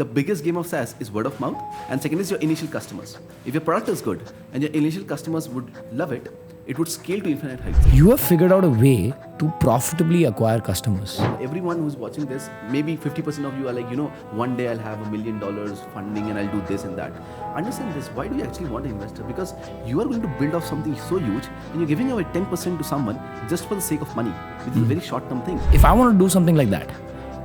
the biggest game of SaaS is word of mouth, and second is your initial customers. If your product is good and your initial customers would love it, it would scale to infinite heights. You have figured out a way to profitably acquire customers. Everyone who's watching this, maybe 50% of you are like, one day I'll have $1 million funding and I'll do this and that. Understand this. Why do you actually want an investor? Because you are going to build off something so huge and you're giving away 10% to someone just for the sake of money, which is a very short-term thing. If I want to do something like that,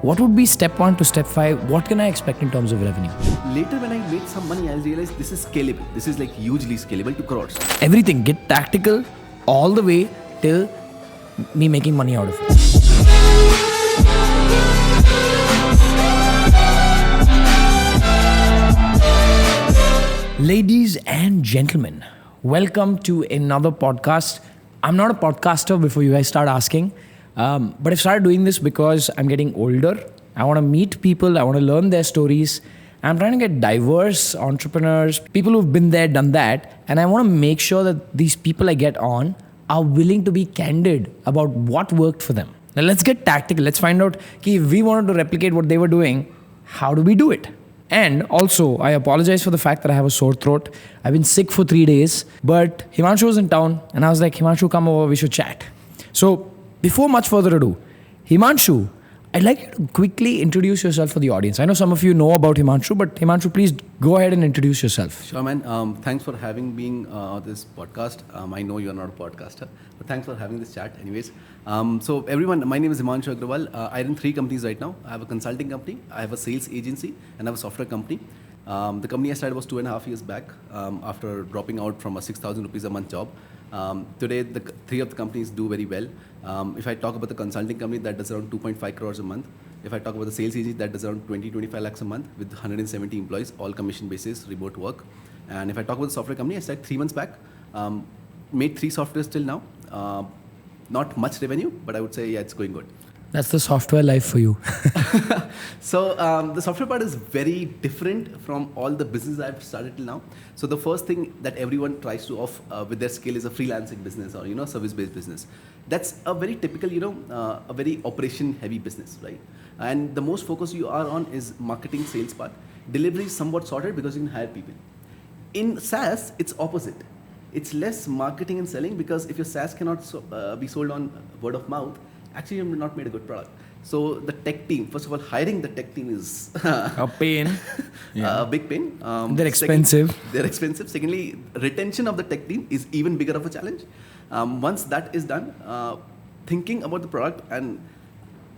what would be step 1 to step 5? What can I expect in terms of revenue? Later when I made some money, I realized this is scalable. This is like hugely scalable to crores. Everything, get tactical all the way till me making money out of it. Ladies and gentlemen, welcome to another podcast. I'm not a podcaster before you guys start asking. But I've started doing this because I'm getting older. I want to meet people. I want to learn their stories. I'm trying to get diverse entrepreneurs, people who've been there, done that. And I want to make sure that these people I get on are willing to be candid about what worked for them. Now let's get tactical. Let's find out if we wanted to replicate what they were doing, how do we do it? And also, I apologize for the fact that I have a sore throat. I've been sick for 3 days, but Himanshu was in town and I was like, Himanshu, come over, we should chat. So before much further ado, Himanshu, I'd like you to quickly introduce yourself for the audience. I know some of you know about Himanshu, but Himanshu, please go ahead and introduce yourself. Sure, man. Thanks for having me on this podcast. I know you're not a podcaster, but thanks for having this chat anyways. So everyone, my name is Himanshu Agrawal. I run 3 companies right now. I have a consulting company, I have a sales agency, and I have a software company. The company I started was 2.5 years back after dropping out from a 6,000 rupees a month job. Today, the 3 of the companies do very well. If I talk about the consulting company, that does around 2.5 crores a month. If I talk about the sales agency, that does around 20-25 lakhs a month with 170 employees, all commission basis, remote work. And if I talk about the software company, I started 3 months back, made 3 softwares till now. Not much revenue, but I would say, yeah, it's going good. That's the software life for you. So the software part is very different from all the business I've started till now. So the first thing that everyone tries to off with their skill is a freelancing business or service-based business. That's a very typical a very operation-heavy business, right? And the most focus you are on is marketing, sales part. Delivery is somewhat sorted because you can hire people. In SaaS, it's opposite. It's less marketing and selling because if your SaaS cannot be sold on word of mouth, actually, you have not made a good product. So the tech team, first of all, hiring the tech team is a pain. A big pain. They're expensive. They're expensive. Secondly, retention of the tech team is even bigger of a challenge. Once that is done, thinking about the product and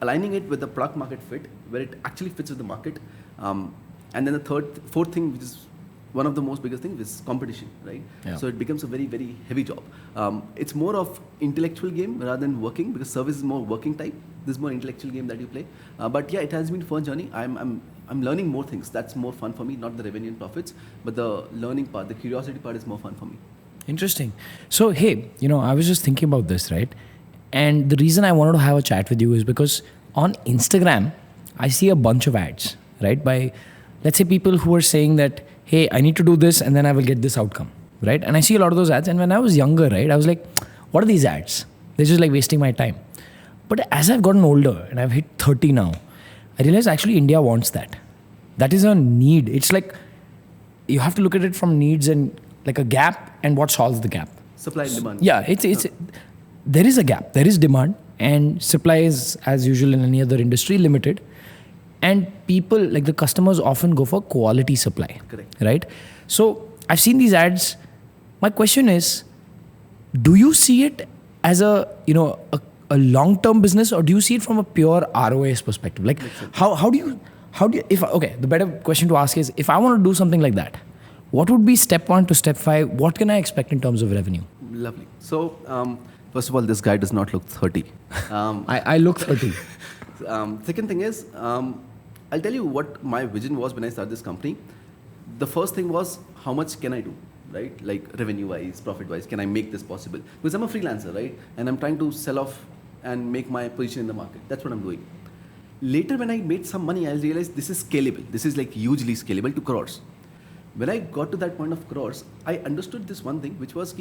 aligning it with the product market fit, where it actually fits with the market. And then the fourth thing, which is one of the most biggest things, is competition, right? Yeah. So it becomes a very, very heavy job. It's more of intellectual game rather than working because service is more working type. This is more intellectual game that you play. But yeah, it has been a fun journey. I'm learning more things. That's more fun for me, not the revenue and profits, but the learning part, the curiosity part is more fun for me. Interesting. So, hey, I was just thinking about this, right? And the reason I wanted to have a chat with you is because on Instagram, I see a bunch of ads, right? By, let's say, people who are saying that, hey, I need to do this and then I will get this outcome, right? And I see a lot of those ads. And when I was younger, right, I was like, what are these ads? They're just like wasting my time. But as I've gotten older and I've hit 30 now, I realize actually India wants that. That is a need. It's like, you have to look at it from needs and like a gap and what solves the gap. Supply and demand. Yeah, there is a gap. There is demand and supply is, as usual in any other industry, limited. And people, like the customers often go for quality supply. Correct. Right? So I've seen these ads. My question is, do you see it as a long-term business or do you see it from a pure ROAS perspective? Like how do you, the better question to ask is, if I want to do something like that, what would be step 1 to step 5? What can I expect in terms of revenue? Lovely. So first of all, this guy does not look 30. I look 30. Second thing is, I'll tell you what my vision was when I started this company. The first thing was, how much can I do, right? Like revenue-wise, profit-wise, can I make this possible? Because I'm a freelancer, right? And I'm trying to sell off and make my position in the market. That's what I'm doing. Later, when I made some money, I realized this is scalable. This is like hugely scalable to crores. When I got to that point of crores, I understood this one thing, which was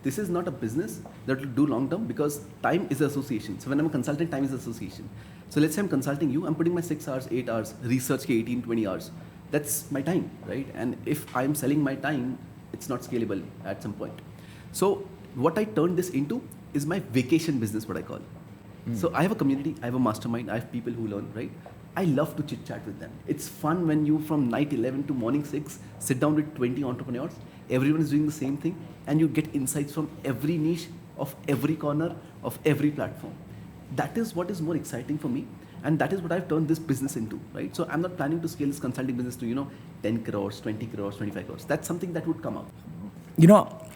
this is not a business that will do long term because time is association. So when I'm a consultant, time is association. So let's say I'm consulting you, I'm putting my 6 hours, 8 hours, research 18, 20 hours. that's my time, right? And if I'm selling my time, it's not scalable at some point. So what I turned this into is my vacation business, what I call. So I have a community, I have a mastermind, I have people who learn, right? I love to chit chat with them. It's fun when you from night 11 to morning 6 sit down with 20 entrepreneurs. Everyone is doing the same thing, and you get insights from every niche of every corner of every platform. That is what is more exciting for me, and that is what I've turned this business into, right? So I'm not planning to scale this consulting business to 10 crores, 20 crores, 25 crores. That's something that would come up.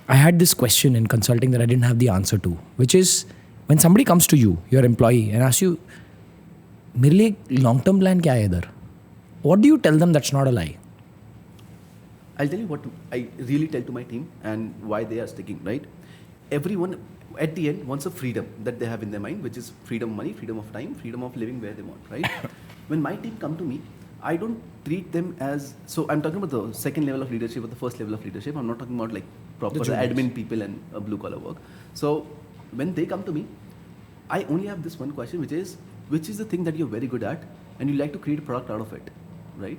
I had this question in consulting that I didn't have the answer to, which is when somebody comes to you, your employee, and asks you, मेरे लिए long-term plan क्या है इधर? What do you tell them that's not a lie? I'll tell you what I really tell to my team and why they are sticking, right? Everyone at the end wants a freedom that they have in their mind, which is freedom of money, freedom of time, freedom of living where they want, right? When my team come to me, I don't treat them as, so I'm talking about the second level of leadership or the first level of leadership. I'm not talking about like proper admin people and blue collar work. So when they come to me, I only have this one question, which is the thing that you're very good at and you like to create a product out of it, right?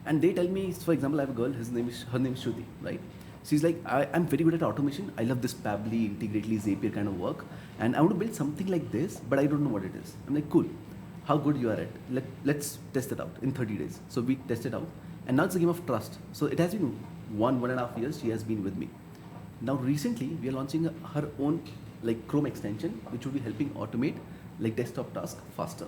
And they tell me, for example, I have a girl, her name is Shruti, right? She's like, I'm very good at automation. I love this Pabbly, Integrately, Zapier kind of work. And I want to build something like this, but I don't know what it is. I'm like, cool. How good you are at? Let's test it out in 30 days. So we test it out. And now it's a game of trust. So it has been 1.5 years she has been with me. Now recently, we are launching her own like Chrome extension, which will be helping automate like desktop tasks faster.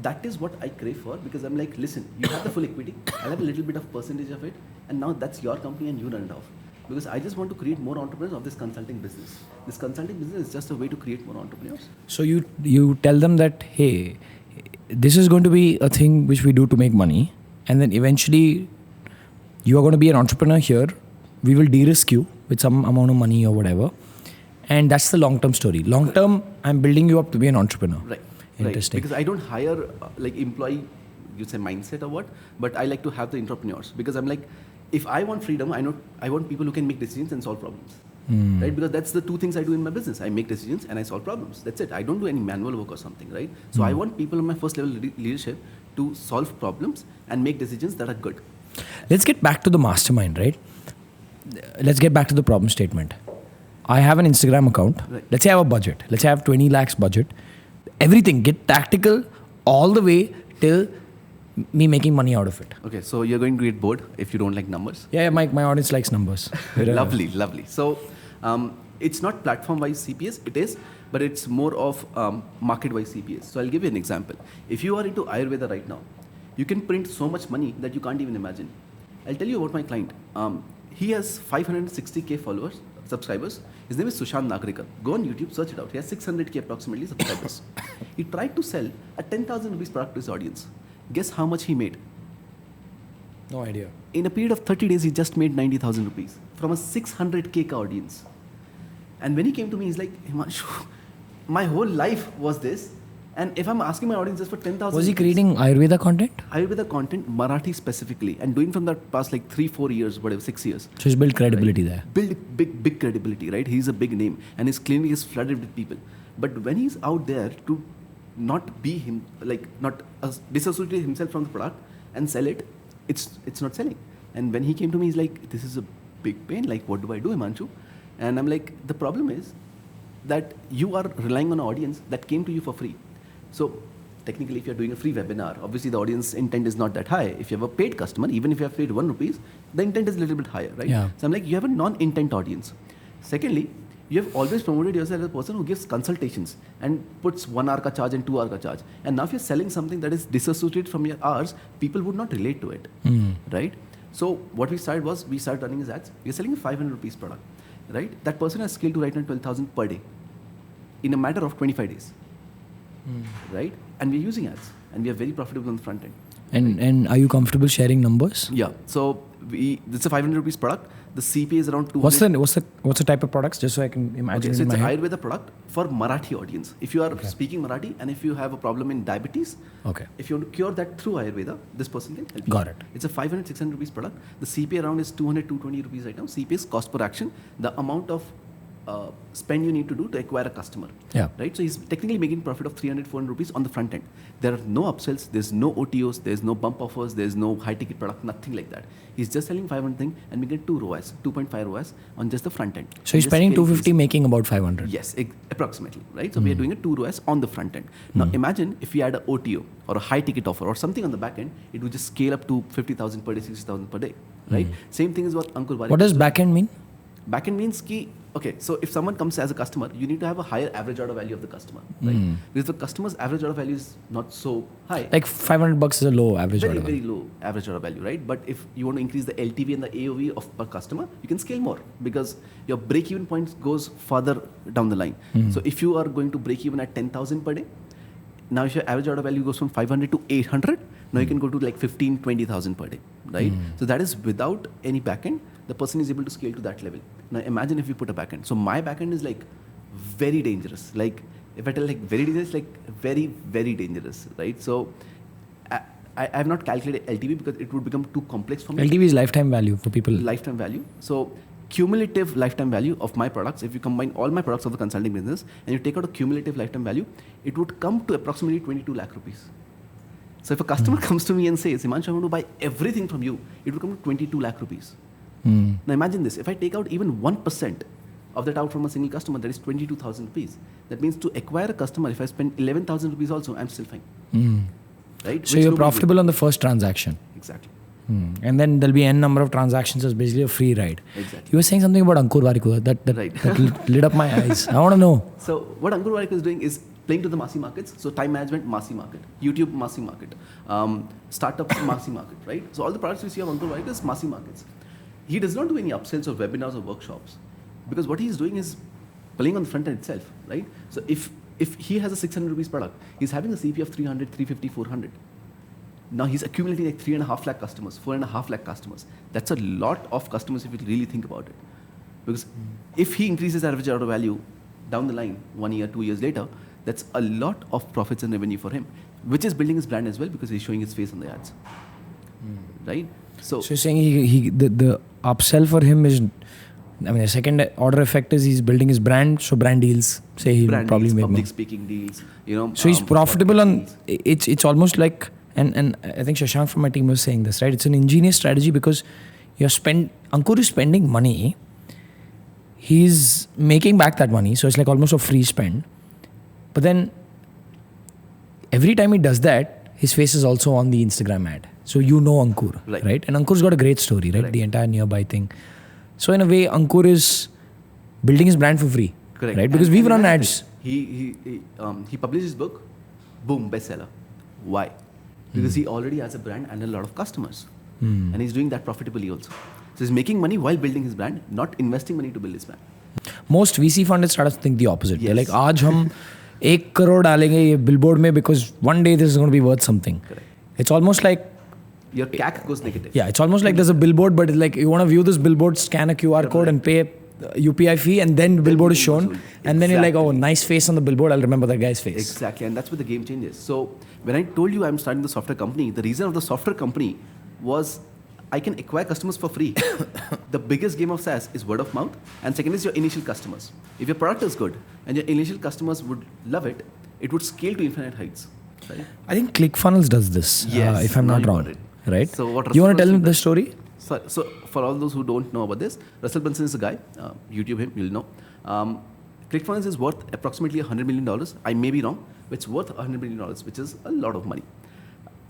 That is what I crave for, because I'm like, listen, you have the full equity, I'll have a little bit of percentage of it, and now that's your company and you run it off. Because I just want to create more entrepreneurs of this consulting business. This consulting business is just a way to create more entrepreneurs. So you tell them that, hey, this is going to be a thing which we do to make money, and then eventually you are going to be an entrepreneur here. We will de-risk you with some amount of money or whatever. And that's the long-term story. Long-term, I'm building you up to be an entrepreneur. Right. Interesting. Right. Because I don't hire like employee, you say mindset or what, but I like to have the entrepreneurs. Because I'm like, if I want freedom, I want people who can make decisions and solve problems. Right? Because that's the two things I do in my business. I make decisions and I solve problems. That's it. I don't do any manual work or something, right? So I want people in my first level leadership to solve problems and make decisions that are good. Let's get back to the mastermind, right? Let's get back to the problem statement. I have an Instagram account. Right. Let's say I have a budget. Let's say I have 20 lakhs budget. Everything, get tactical all the way till me making money out of it. Okay, so you're going to get bored if you don't like numbers. Yeah, my audience likes numbers. Lovely. So it's not platform-wise CPS, it is, but it's more of market-wise CPS. So I'll give you an example. If you are into Ayurveda right now, you can print so much money that you can't even imagine. I'll tell you about my client. He has 560K subscribers. His name is Sushant Nagrikar. Go on YouTube, search it out. He has 600K approximately subscribers. He tried to sell a 10,000 rupees product to his audience. Guess how much he made? No idea. In a period of 30 days, he just made 90,000 rupees from a 600K audience. And when he came to me, he's like, Himanshu, my whole life was this. And if I'm asking my audience just for 10,000... Was he creating Ayurveda content? Ayurveda content, Marathi specifically. And doing from that past like 3-4 years, whatever, 6 years. So he's built credibility there. Build big credibility, right? He's a big name. And his clinic is flooded with people. But when he's out there to not be him, like not disassociate himself from the product and sell it, it's not selling. And when he came to me, he's like, this is a big pain. Like, what do I do, Himanshu? And I'm like, the problem is that you are relying on an audience that came to you for free. So technically, if you're doing a free webinar, obviously the audience intent is not that high. If you have a paid customer, even if you have paid 1 rupees, the intent is a little bit higher, right? Yeah. So I'm like, you have a non-intent audience. Secondly, you have always promoted yourself as a person who gives consultations and puts 1 hour ka charge and 2 hour ka charge. And now if you're selling something that is disassociated from your hours, people would not relate to it, right? So what we started was, we started running his ads. We're selling a 500 rupees product, right? That person has scaled to right now 12,000 per day in a matter of 25 days. Right? And we're using ads and we are very profitable on the front end. And are you comfortable sharing numbers? Yeah. So it's a 500 rupees product. The CPA is around 200. What's the type of products, just so I can imagine? Okay, so it's an Ayurveda product for Marathi audience. If you are speaking Marathi and if you have a problem in diabetes, if you want to cure that through Ayurveda, this person can help you. Got it. It's a 500-600 rupees product. The CPA around is 200-220 rupees right now. CPA is cost per action. The amount of spend you need to do to acquire a customer. Yeah. Right. So he's technically making profit of 300, 400 rupees on the front end. There are no upsells. There's no OTOs. There's no bump offers. There's no high ticket product. Nothing like that. He's just selling 500 thing and making 2.5 ROAS on just the front end. So he's spending 250, making about 500. Yes, approximately. Right. So we are doing a 2 ROAS on the front end. Now imagine if we had an OTO or a high ticket offer or something on the back end, it would just scale up to 50,000 per day, 60,000 per day. Right. Same thing is what Ankur Varun. What does backend mean? Backend means ki, okay, so if someone comes as a customer, you need to have a higher average order value of the customer, right? Because the customer's average order value is not so high. Like $500 is a low average order Very value. low average order value, right? But if you want to increase the LTV and the AOV of per customer, you can scale more because your break-even point goes further down the line. So if you are going to break even at 10,000 per day, now if your average order value goes from 500 to 800, now you can go to like 15, 20,000 per day, right? So that is without any backend, the person is able to scale to that level. Now imagine if you put a backend. So my backend is like very dangerous. Like if I tell like very dangerous, like very, very dangerous, right? So I have not calculated LTV because it would become too complex for me. LTV is lifetime value for people. Lifetime value. So cumulative lifetime value of my products, if you combine all my products of the consulting business and you take out a cumulative lifetime value, it would come to approximately 22 lakh rupees. So if a customer comes to me and says, Himanshu, I want to buy everything from you, it would come to 22 lakh rupees. Now imagine this, if I take out even 1% of that out from a single customer, that is 22,000 rupees. That means to acquire a customer, if I spend 11,000 rupees also, I'm still fine. Right? So you're profitable on the first transaction. Exactly. And then there'll be n number of transactions as basically a free ride. Exactly. You were saying something about Ankur Warikoo that lit up my eyes. I want to know. So what Ankur Warikoo is doing is playing to the massy markets. So time management, massy market. YouTube, massy market. Startups, massy market, right? So all the products we see of Ankur Warikoo is massy markets. He does not do any upsells or webinars or workshops because what he's doing is playing on the front end itself, right? So if he has a 600 rupees product, he's having a CP of 300, 350, 400. Now he's accumulating like 3.5 lakh customers, 4.5 lakh customers. That's a lot of customers if you really think about it. Because if he increases average order value down the line, 1 year, 2 years later, that's a lot of profits and revenue for him, which is building his brand as well because he's showing his face on the ads, right? So you're saying the upsell for him is, I mean, the second order effect is he's building his brand, so brand deals. Say he'll brand probably deals, make public more. speaking deals, you know. So he's profitable on. deals. It's almost like, and I think Shashank from my team was saying this, right? It's an ingenious strategy because Ankur is spending money. He's making back that money, so it's like almost a free spend. But then every time he does that, his face is also on the Instagram ad. So you know Ankur, right? And Ankur's got a great story, right? The entire nearby thing. So in a way, Ankur is building his brand for free, Correct. right? Because we've run ads. He published his book, boom, bestseller. Why? Because he already has a brand and a lot of customers. And he's doing that profitably also. So he's making money while building his brand, not investing money to build his brand. Most VC funded startups think the opposite. Yes. They're like, आज हम 1 crore डालेंगे ये billboard में because one day this is going to be worth something. Correct. It's almost like, Your CAC goes negative. yeah, it's almost like there's a billboard, but it's like you want to view this billboard, scan a QR code and pay UPI fee, and then the billboard is shown. And then you're like, oh, nice face on the billboard, I'll remember that guy's face. Exactly, and that's where the game changes. So when I told you I'm starting the software company, the reason of the software company was I can acquire customers for free. The biggest game of SaaS is word of mouth, and second is your initial customers. If your product is good and your initial customers would love it, it would scale to infinite heights. Right? I think ClickFunnels does this, Yes, if I'm now not you got wrong. it. Right? So what You want to Russell tell him Brunson the does- story? So for all those who don't know about this, Russell Brunson is a guy. YouTube him, you'll know. ClickFunnels is worth approximately $100 million. I may be wrong, but it's worth $100 million, which is a lot of money.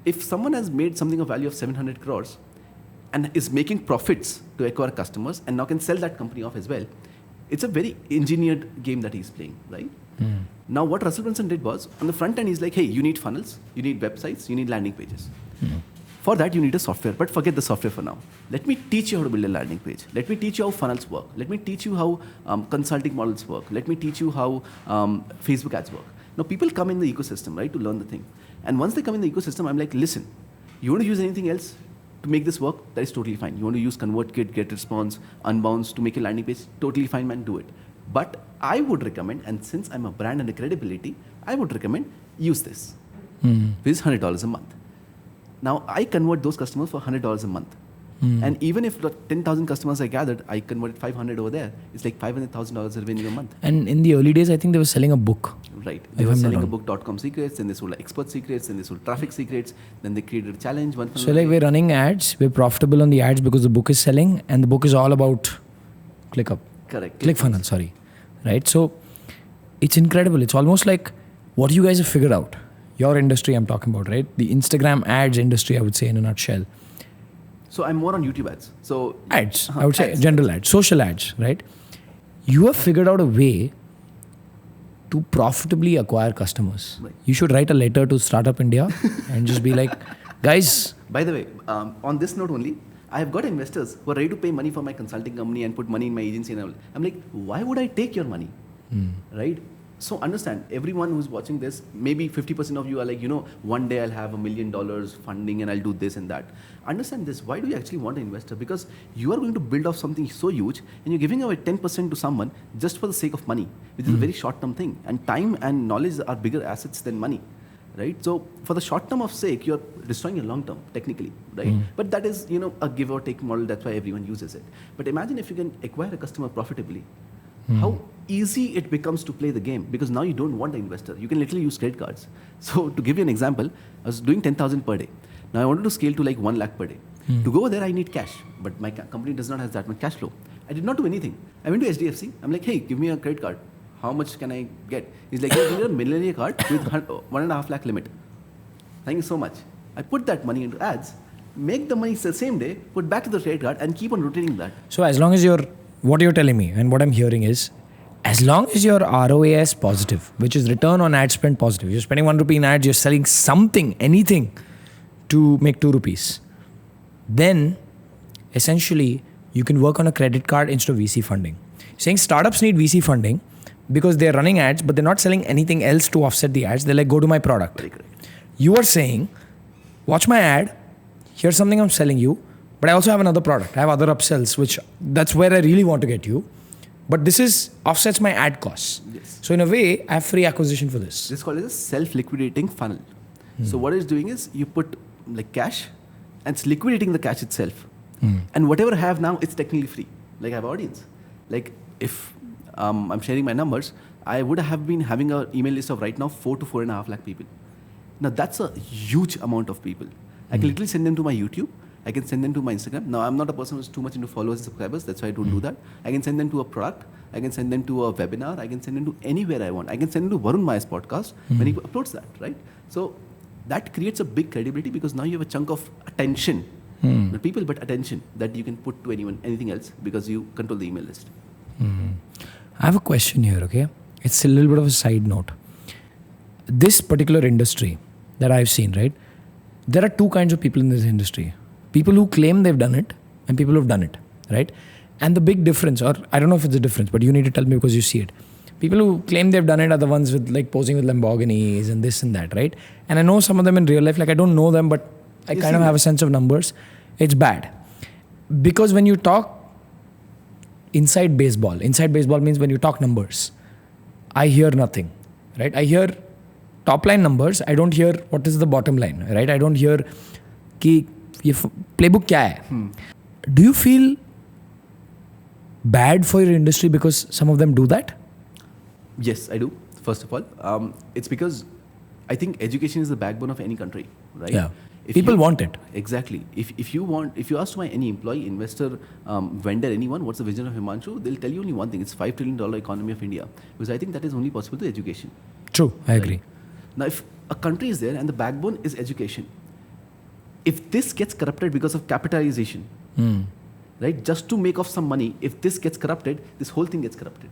If someone has made something of value of 700 crores and is making profits to acquire customers and now can sell that company off as well, it's a very engineered game that he's playing, right? Now what Russell Brunson did was, on the front end, he's like, hey, you need funnels, you need websites, you need landing pages. For that, you need a software, but forget the software for now. Let me teach you how to build a landing page. Let me teach you how funnels work. Let me teach you how consulting models work. Let me teach you how Facebook ads work. Now, people come in the ecosystem, right, to learn the thing. And once they come in the ecosystem, I'm like, listen, you want to use anything else to make this work? That is totally fine. You want to use ConvertKit, GetResponse, Unbounce to make a landing page? Totally fine, man, do it. But I would recommend, and since I'm a brand and a credibility, I would recommend use this. This is $100 a month. Now, I convert those customers for $100 a month. And even if the 10,000 customers I gathered, I converted 500 over there. It's like $500,000 revenue a month. And in the early days, I think they were selling a book. Right. They were selling a book, .com secrets, then they sold expert secrets, then they sold traffic secrets, then they created a challenge. So like we're running ads, we're profitable on the ads because the book is selling, and the book is all about ClickFunnels, sorry. Right? So it's incredible. It's almost like what you guys have figured out. Your industry I'm talking about, right? The Instagram ads industry, I would say in a nutshell. So I'm more on YouTube ads. So ads, I would say general ads, social ads, right? You have figured out a way to profitably acquire customers. Right. You should write a letter to Startup India and just be like, guys. By the way, on this note only, I have got investors who are ready to pay money for my consulting company and put money in my agency and all. I'm like, why would I take your money? Right? So understand, everyone who's watching this, maybe 50% of you are like, one day I'll have $1 million funding and I'll do this and that. Understand this. Why do you actually want an investor? Because you are going to build off something so huge and you're giving away 10% to someone just for the sake of money, which is a very short-term thing. And time and knowledge are bigger assets than money. Right? So for the short term of sake, you're destroying your long term, technically, right? But that is, a give or take model. That's why everyone uses it. But imagine if you can acquire a customer profitably, how easy it becomes to play the game, because now you don't want an investor. You can literally use credit cards. So to give you an example, I was doing 10,000 per day. Now I wanted to scale to like 1 lakh per day. To go there, I need cash, but my company does not have that much cash flow. I did not do anything. I went to HDFC. I'm like, hey, give me a credit card. How much can I get? He's like, give me a millionaire card with 1.5 lakh limit. Thank you so much. I put that money into ads, make the money the same day, put back to the credit card, and keep on rotating that. So as long as what you're telling me and what I'm hearing is, as long as your ROA is positive, which is return on ad spend positive, you're spending 1 rupee in ads, you're selling something, anything to make 2 rupees, then essentially you can work on a credit card instead of VC funding. Saying startups need VC funding because they're running ads, but they're not selling anything else to offset the ads. They're like, go to my product. Very correct. You are saying, watch my ad, here's something I'm selling you, but I also have another product. I have other upsells, that's where I really want to get you. But this offsets my ad costs. Yes. So in a way, I have free acquisition for this. This is called as a self-liquidating funnel. So what it's doing is you put like cash and it's liquidating the cash itself. And whatever I have now, it's technically free. Like I have audience. Like if I'm sharing my numbers, I would have been having an email list of right now 4 to 4.5 lakh people. Now that's a huge amount of people. I can literally send them to my YouTube. I can send them to my Instagram. Now I'm not a person who's too much into followers and subscribers. That's why I don't do that. I can send them to a product. I can send them to a webinar. I can send them to anywhere I want. I can send them to Varun Mayya's podcast when he uploads that, right? So that creates a big credibility because now you have a chunk of attention. Not people, but attention that you can put to anything else because you control the email list. I have a question here, okay? It's a little bit of a side note. This particular industry that I've seen, right? There are 2 kinds of people in this industry. People who claim they've done it and people who've done it, right? And the big difference, or I don't know if it's a difference, but you need to tell me because you see it. People who claim they've done it are the ones with like posing with Lamborghinis and this and that, right? And I know some of them in real life, like I don't know them, but I kind of have a sense of numbers. It's bad. Because when you talk inside baseball means when you talk numbers, I hear nothing, right? I hear top line numbers. I don't hear what is the bottom line, right? I don't hear ki ye playbook kya hai. Do you feel bad for your industry because some of them do that? Yes, I do. First of all, it's because I think education is the backbone of any country, right? Yeah. People want it. Exactly. If you ask any employee, investor, vendor, anyone, what's the vision of Himanshu, they'll tell you only one thing. It's $5 trillion economy of India. Because I think that is only possible through education. True. I agree. Now, if a country is there and the backbone is education, if this gets corrupted because of capitalization, right, just to make off some money, if this gets corrupted, this whole thing gets corrupted.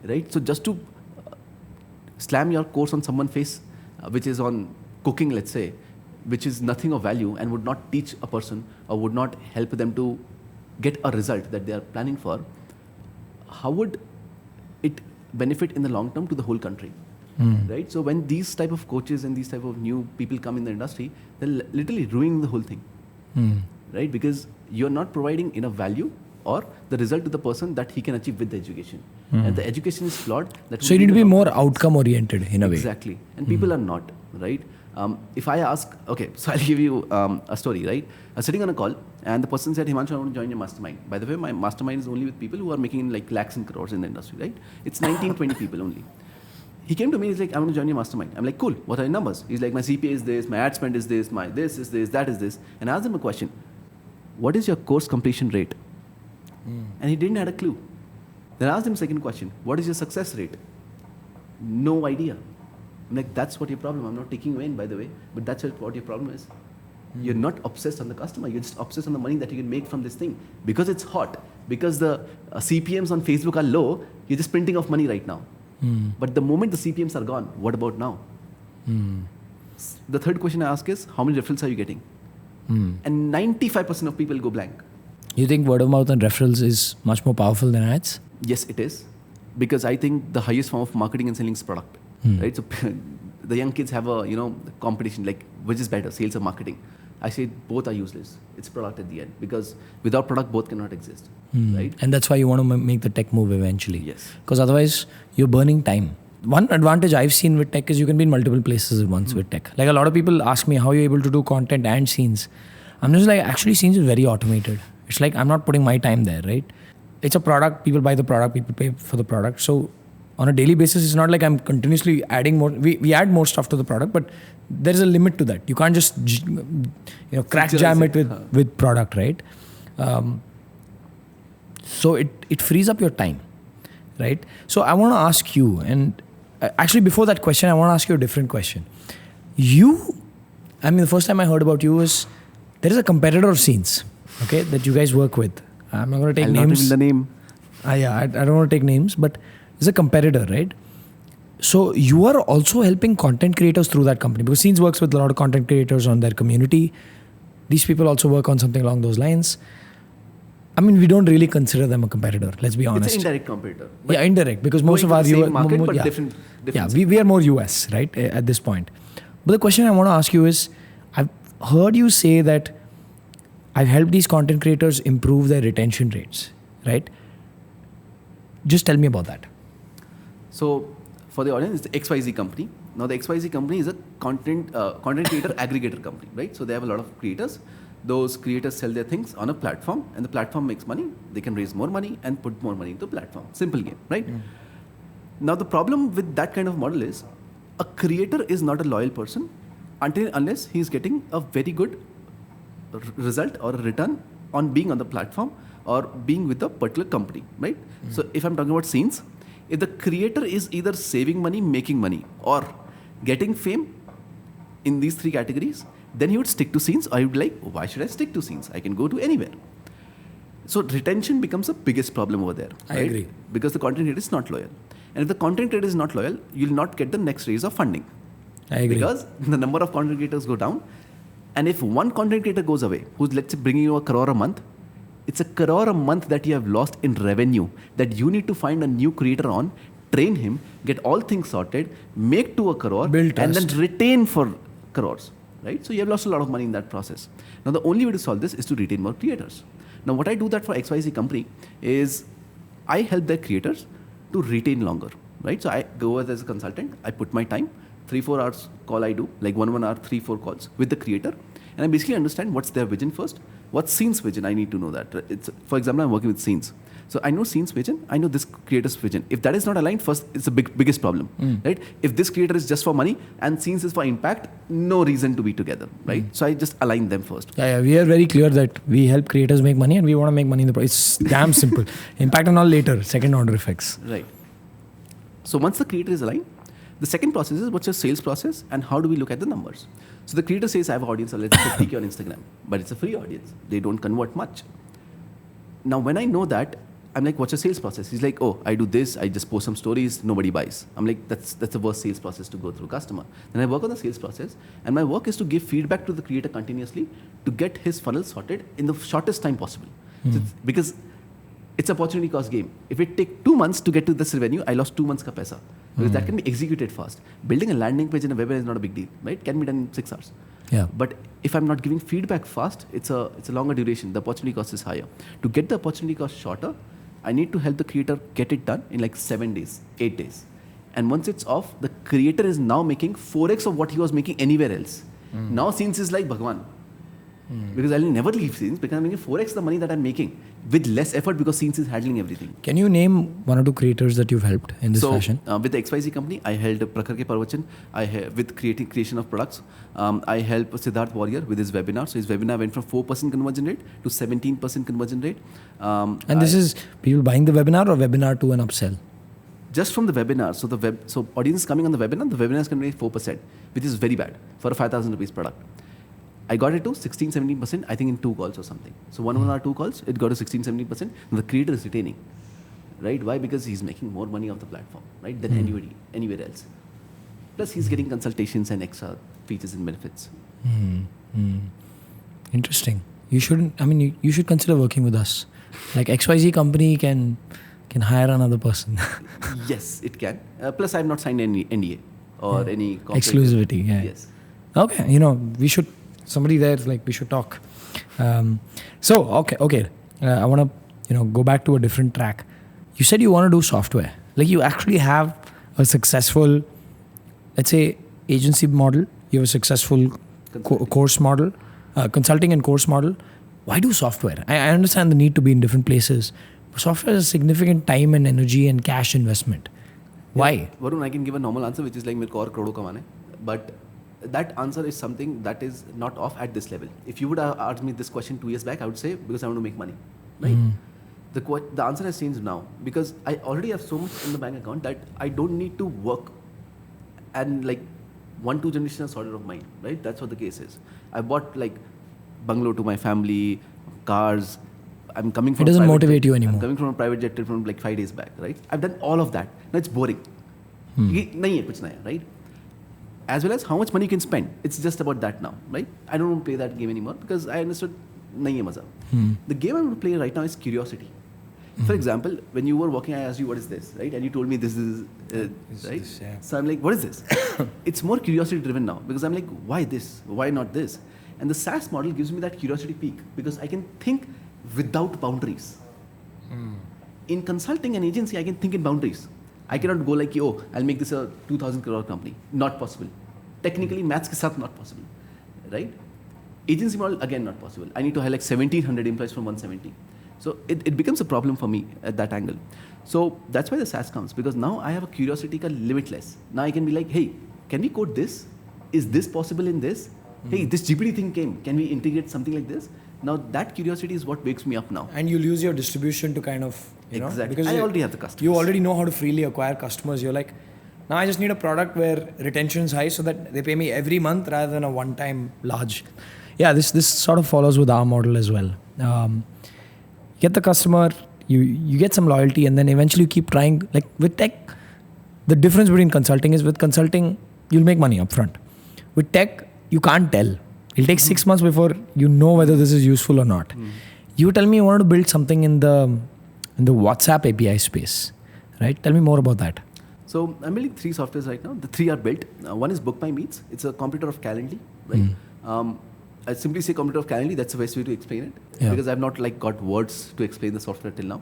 Right? So just to slam your course on someone's face, which is on cooking, let's say, which is nothing of value and would not teach a person or would not help them to get a result that they are planning for, how would it benefit in the long term to the whole country? Right? So when these type of coaches and these type of new people come in the industry, they're literally ruining the whole thing. Right? Because you're not providing enough value or the result to the person that he can achieve with the education. And the education is flawed. So you need to be more outcome oriented in a way. Exactly. And people are not, right? If I ask, okay, so I'll give you a story, right? I was sitting on a call and the person said, Himanshu, I want to join your mastermind. By the way, my mastermind is only with people who are making like lakhs and crores in the industry, right? It's 19, 20 people only. He came to me, he's like, I want to join your mastermind. I'm like, cool, what are your numbers? He's like, my CPA is this, my ad spend is this, my this is this, that is this. And I asked him a question, what is your course completion rate? And he didn't have a clue. Then I asked him second question, what is your success rate? No idea. I'm like, that's what your problem. I'm not taking you in, by the way, but that's what your problem is. You're not obsessed on the customer. You're just obsessed on the money that you can make from this thing. Because it's hot, because the CPMs on Facebook are low, you're just printing off money right now. But the moment the CPMs are gone, what about now? The third question I ask is, how many referrals are you getting? And 95% of people go blank. You think word of mouth and referrals is much more powerful than ads? Yes, it is. Because I think the highest form of marketing and selling is product. Right? So the young kids have a competition, like which is better, sales or marketing. I say both are useless. It's product at the end. Because without product, both cannot exist. Right? And that's why you want to make the tech move eventually. Yes. Because otherwise, you're burning time. One advantage I've seen with tech is you can be in multiple places at once with tech. Like a lot of people ask me how you're able to do content and scenes. I'm just like, actually scenes is very automated. It's like I'm not putting my time there, right? It's a product, people buy the product, people pay for the product. So on a daily basis, it's not like I'm continuously adding more. We add more stuff to the product, but there is a limit to that. You can't just crack jam it with product, right? So it frees up your time, right? So I want to ask you, and actually before that question, I want to ask you a different question. The first time I heard about you was, there is a competitor of Scenes, okay, that you guys work with. I'm not going to take names. Not reveal the name. I don't want to take names, but it's a competitor, right? So you are also helping content creators through that company, because Scenes works with a lot of content creators on their community. These people also work on something along those lines. We don't really consider them a competitor, let's be honest. It's an indirect competitor. Yeah, indirect, because most of our same market, but different. Yeah, we are more US, right, at this point. But the question I want to ask you is, I've heard you say that I've helped these content creators improve their retention rates, right? Just tell me about that. So for the audience, it's the XYZ company. Now the XYZ company is a content creator aggregator company, right? So they have a lot of creators. Those creators sell their things on a platform, and the platform makes money. They can raise more money and put more money into the platform. Simple game, right? Now the problem with that kind of model is, a creator is not a loyal person unless he's getting a very good result or a return on being on the platform or being with a particular company, right? So if I'm talking about Scenes, if the creator is either saving money, making money, or getting fame in these three categories, then he would stick to Scenes, or he would be like, why should I stick to Scenes? I can go to anywhere. So retention becomes the biggest problem over there. I agree. Because the content creator is not loyal. And if the content creator is not loyal, you'll not get the next raise of funding. I agree. Because the number of content creators go down. And if one content creator goes away, who's let's say bringing you 1 crore a month, it's 1 crore a month that you have lost in revenue that you need to find a new creator on, train him, get all things sorted, make to 1 crore, build and trust, then retain for crores, right? So you have lost a lot of money in that process. Now the only way to solve this is to retain more creators. Now what I do that for XYZ company is I help their creators to retain longer, right? So I go as a consultant, I put my time, 3-4 hours call I do, like 1 hour, 3-4 calls with the creator. And I basically understand what's their vision first. What's Scenes vision? I need to know that. It's, for example, I'm working with Scenes. So I know Scenes vision, I know this creator's vision. If that is not aligned, first, it's the biggest problem, right? If this creator is just for money and Scenes is for impact, no reason to be together, right? So I just align them first. Yeah, we are very clear that we help creators make money and we want to make money in the It's damn simple. Impact and all later, second order effects. Right. So once the creator is aligned, the second process is what's your sales process and how do we look at the numbers? So the creator says, I have an audience of let's say 50K on Instagram, but it's a free audience. They don't convert much. Now, when I know that, I'm like, what's your sales process? He's like, oh, I do this. I just post some stories. Nobody buys. I'm like, that's the worst sales process to go through customer. Then I work on the sales process, and my work is to give feedback to the creator continuously to get his funnel sorted in the shortest time possible. So because it's opportunity cost game. If it take 2 months to get to this revenue, I lost 2 months ka paisa. Because that can be executed fast. Building a landing page in a website is not a big deal, right? Can be done in 6 hours. Yeah. But if I'm not giving feedback fast, it's a longer duration. The opportunity cost is higher. To get the opportunity cost shorter, I need to help the creator get it done in like 7 days, 8 days. And once it's off, the creator is now making 4x of what he was making anywhere else. Now Scenes is like Bhagwan. Because I'll never leave Scenes because I'm making 4x the money that I'm making with less effort because Scenes is handling everything. Can you name one or two creators that you've helped in this fashion? With the XYZ company, I helped Prakhar Ke Parvachan. With creation of products. I helped Siddharth Warrior with his webinar. So his webinar went from 4% conversion rate to 17% conversion rate. And this is people buying the webinar or webinar to an upsell? Just from the webinar. So audience coming on the webinar is going to be 4%, which is very bad for a 5,000 rupees product. I got it to 16-17%, I think in 2 calls or something. So one or 2 calls, it got to 16-17%. And the creator is retaining, right? Why? Because he's making more money off the platform, right, than anywhere else. Plus, he's getting consultations and extra features and benefits. Interesting. You shouldn't. I mean, you should consider working with us. Like XYZ company can hire another person. Yes, it can. Plus, I have not signed any NDA or any exclusivity. Yeah. Yes. Okay. We should. Somebody there, like, we should talk. Okay. I want to, go back to a different track. You said you want to do software. Like, you actually have a successful, let's say, agency model. You have a successful course model, consulting and course model. Why do software? I understand the need to be in different places. But software is a significant time and energy and cash investment. Why? Yeah, Varun, I can give a normal answer, which is like, मेरे को और करोड़ों कमाने. But that answer is something that is not off at this level. If you would have asked me this question 2 years back, I would say because I want to make money, right? The answer has changed now because I already have so much in the bank account that I don't need to work and like 1-2 generations order of mine, right? That's what the case is. I bought like bungalow to my family, cars. I'm coming from. It doesn't motivate you anymore. I'm coming from a private jet trip from like 5 days back, right? I've done all of that. Now it's boring. नहीं है कुछ नया, right? As well as how much money you can spend. It's just about that now, right? I don't want to play that game anymore because I understood nahi hai maza. The game I'm going to play right now is curiosity. For example, when you were walking, I asked you, what is this, right? And you told me this is, right? This, yeah. So I'm like, what is this? It's more curiosity driven now because I'm like, why this? Why not this? And the SaaS model gives me that curiosity peak because I can think without boundaries. In consulting and agency, I can think in boundaries. I cannot go like, oh, I'll make this a 2,000 crore company. Not possible. Technically, maths ke saath not possible, right? Agency model, again, not possible. I need to hire like 1,700 employees from 170. So it becomes a problem for me at that angle. So that's why the SaaS comes because now I have a curiosity ka limitless. Now I can be like, hey, can we code this? Is this possible in this? Hey, this GPT thing came. Can we integrate something like this? Now that curiosity is what wakes me up now. And you'll use your distribution to kind of, exactly. Because I already have the customers. You already know how to freely acquire customers. You're like, now I just need a product where retention is high so that they pay me every month rather than a one-time large. Yeah, this sort of follows with our model as well. Get the customer, you get some loyalty, and then eventually you keep trying. Like with tech, the difference between consulting is with consulting, you'll make money upfront. With tech, you can't tell. It'll take 6 months before you know whether this is useful or not. You tell me you wanted to build something in the WhatsApp API space, right? Tell me more about that. So I'm building 3 softwares right now. The 3 are built. One is Book My Meets. It's a competitor of Calendly, right? I simply say competitor of Calendly. That's the best way to explain it because I've not like got words to explain the software till now.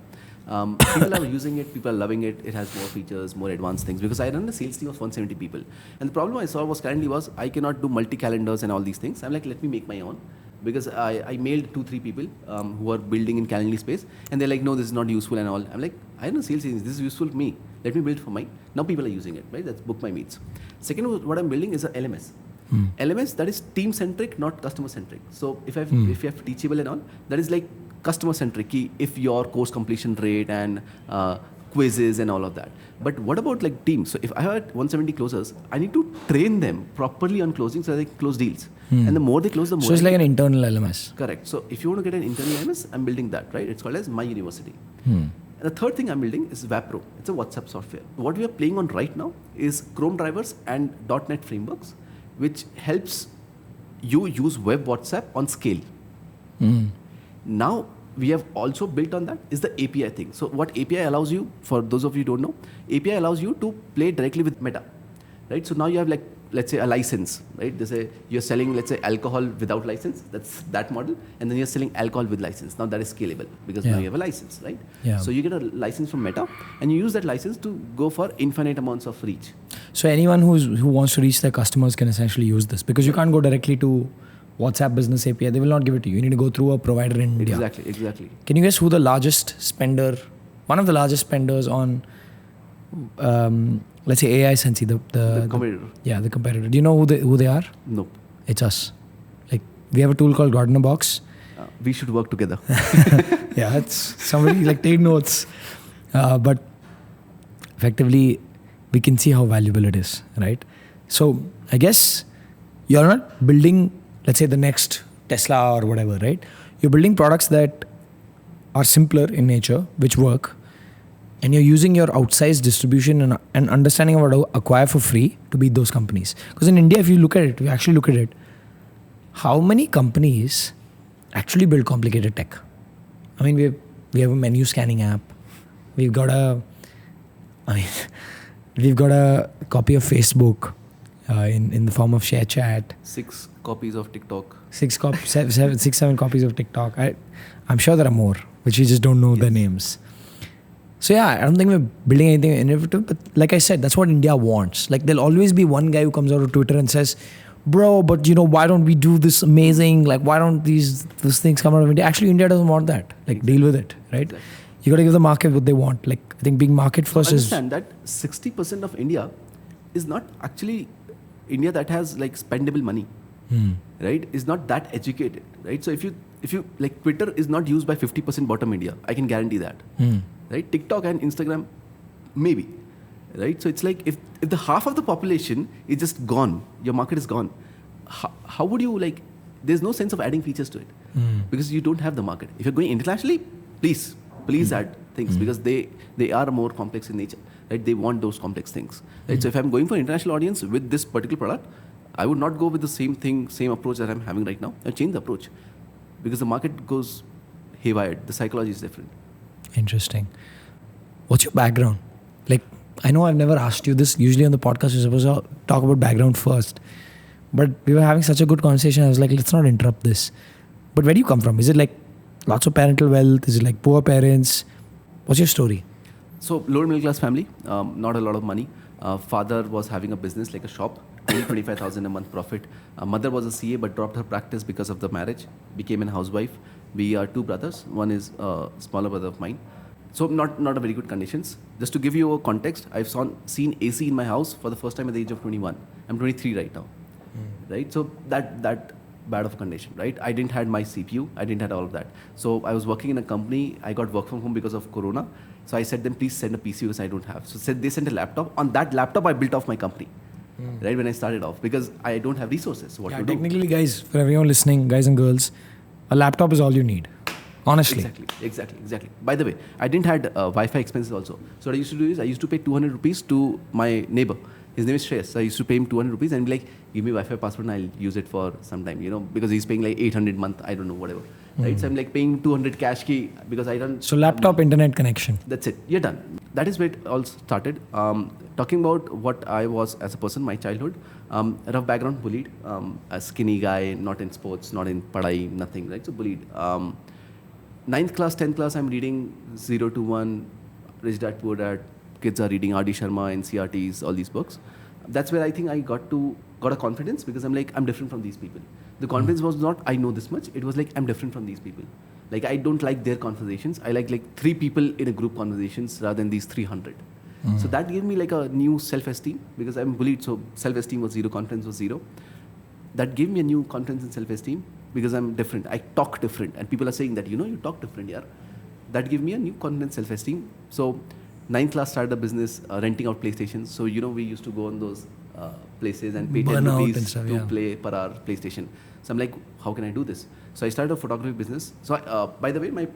People are using it. People are loving it. It has more features, more advanced things because I run a sales team of 170 people. And the problem I saw was Calendly was I cannot do multi-calendars and all these things. I'm like, let me make my own. Because I mailed 2-3 people who are building in Calendly space and they're like, no, this is not useful and all. I'm like, I run a sales team. This is useful to me. Let me build for mine. Now people are using it, right? That's Book My Meets. Second, what I'm building is a LMS. LMS that is team centric, not customer centric. So if you have teachable and all, that is like customer centric. If your course completion rate and quizzes and all of that. But what about like teams? So if I have 170 closers, I need to train them properly on closing so they can close deals. And the more they close, the more. So it's like an internal LMS. Correct. So if you want to get an internal LMS, I'm building that, right? It's called as My University. And the third thing I'm building is Wapro. It's a WhatsApp software. What we are playing on right now is Chrome drivers and .NET frameworks, which helps you use web WhatsApp on scale. Now, we have also built on that is the API thing. So what API allows you, for those of you who don't know, API allows you to play directly with Meta, right? So now you have like let's say a license, right? They say you're selling, let's say, alcohol without license. That's that model. And then you're selling alcohol with license. Now that is scalable because now you have a license, right? Yeah. So you get a license from Meta and you use that license to go for infinite amounts of reach. So anyone who wants to reach their customers can essentially use this because you can't go directly to WhatsApp Business API. They will not give it to you. You need to go through a provider in India. Exactly. Can you guess who the largest spender, one of the largest spenders on, let's say AI Sensi, the competitor. The competitor. Do you know who they are? Nope. It's us. Like we have a tool called Gardener Box. We should work together. Yeah, it's somebody like take notes. But effectively, we can see how valuable it is, right? So I guess you're not building, let's say, the next Tesla or whatever, right? You're building products that are simpler in nature, which work, and you're using your outsized distribution and understanding of how to acquire for free to beat those companies. Because in India, if you look at it, we actually look at it, how many companies actually build complicated tech? I mean, we have a menu scanning app. We've got a copy of Facebook in the form of share chat. 6 copies of TikTok. 7 copies of TikTok. I'm sure there are more, which we just don't know the names. So yeah, I don't think we're building anything innovative, but like I said, that's what India wants. Like there'll always be one guy who comes out of Twitter and says, bro, but why don't we do this amazing? Like why don't these things come out of India? Actually, India doesn't want that. Like deal with it, right? Exactly. You got to give the market what they want. Like I think being market first is... Understand that 60% of India is not actually India that has like spendable money, right? Is not that educated, right? So if you like Twitter is not used by 50% bottom India, I can guarantee that, right? TikTok and Instagram, maybe, right? So it's like if the half of the population is just gone, your market is gone. How would you like? There's no sense of adding features to it because you don't have the market. If you're going internationally, please add things because they are more complex in nature, right? They want those complex things, right? So if I'm going for an international audience with this particular product, I would not go with the same approach that I'm having right now. I'll change the approach because the market goes haywire. The psychology is different. Interesting. What's your background? Like, I know I've never asked you this. Usually on the podcast, you're supposed to talk about background first. But we were having such a good conversation. I was like, let's not interrupt this. But where do you come from? Is it like lots of parental wealth? Is it like poor parents? What's your story? So lower middle class family, not a lot of money. Father was having a business like a shop, 25,000 a month profit. Mother was a CA but dropped her practice because of the marriage, became a housewife. We are 2 brothers. One is a smaller brother of mine. So not a very good conditions. Just to give you a context, I've seen AC in my house for the first time at the age of 21. I'm 23 right now, right? So that bad of a condition, right? I didn't had my CPU. I didn't had all of that. So I was working in a company. I got work from home because of Corona. So I said them, please send a PC because I don't have. So they sent a laptop. On that laptop, I built off my company, right? When I started off because I don't have resources. So what to do? Technically, guys, for everyone listening, guys and girls, a laptop is all you need. Honestly. Exactly. By the way, I didn't had Wi-Fi expenses also. So what I used to do is I used to pay 200 rupees to my neighbor. His name is Shreyas. So I used to pay him 200 rupees and be like, give me Wi-Fi password and I'll use it for some time, because he's paying like 800 month, I don't know, whatever. Right? So I'm like paying 200 cash key because I don't... So laptop, internet connection. That's it. You're done. That is where it all started. Talking about what I was as a person, my childhood, rough background, bullied. A skinny guy, not in sports, not in padai, nothing, right? So bullied. 9th class, 10th class, I'm reading 0 to 1, Rich Dad, Poor Dad. Kids are reading R.D. Sharma, NCRTs, all these books. That's where I think I got a confidence because I'm like, I'm different from these people. The confidence was not, I know this much. It was like, I'm different from these people. Like, I don't like their conversations. I like 3 people in a group conversations rather than these 300. So that gave me like a new self-esteem because I'm bullied. So self-esteem was 0, confidence was 0. That gave me a new confidence and self-esteem because I'm different. I talk different. And people are saying that, you talk different, yeah. That gave me a new confidence, self-esteem. So 9th class started a business renting out PlayStations. So, we used to go on those places and pay 10 rupees to play per hour PlayStation. So I'm like, how can I do this? So I started a photography business. So by the way, my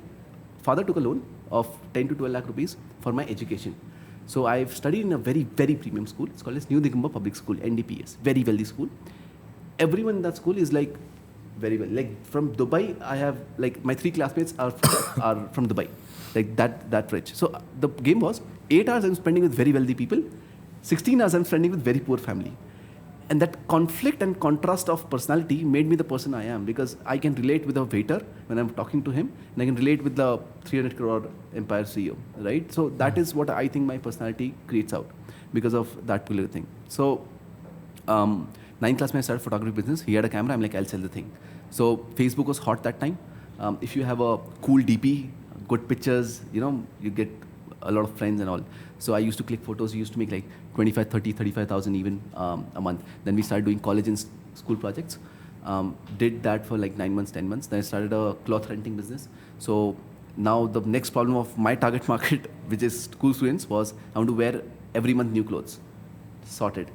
father took a loan of 10 to 12 lakh rupees for my education. So I've studied in a very, very premium school. It's called as New Digamba Public School, NDPS. Very wealthy school. Everyone in that school is like very well. Like from Dubai, I have like my 3 classmates are from Dubai. Like that rich. So the game was 8 hours I'm spending with very wealthy people, 16 hours I'm spending with very poor family. And that conflict and contrast of personality made me the person I am, because I can relate with a waiter when I'm talking to him, and I can relate with the 300 crore empire CEO, right? So that is what I think my personality creates out because of that particular thing. So ninth class when I started photography business, he had a camera, I'm like, I'll sell the thing. So Facebook was hot that time. If you have a cool DP, good pictures, you get a lot of friends and all. So I used to click photos. We used to make like 25, 30, 35,000 even a month. Then we started doing college and school projects. Did that for like 9 months, 10 months. Then I started a cloth renting business. So now the next problem of my target market, which is school students, was I want to wear every month new clothes. Sorted.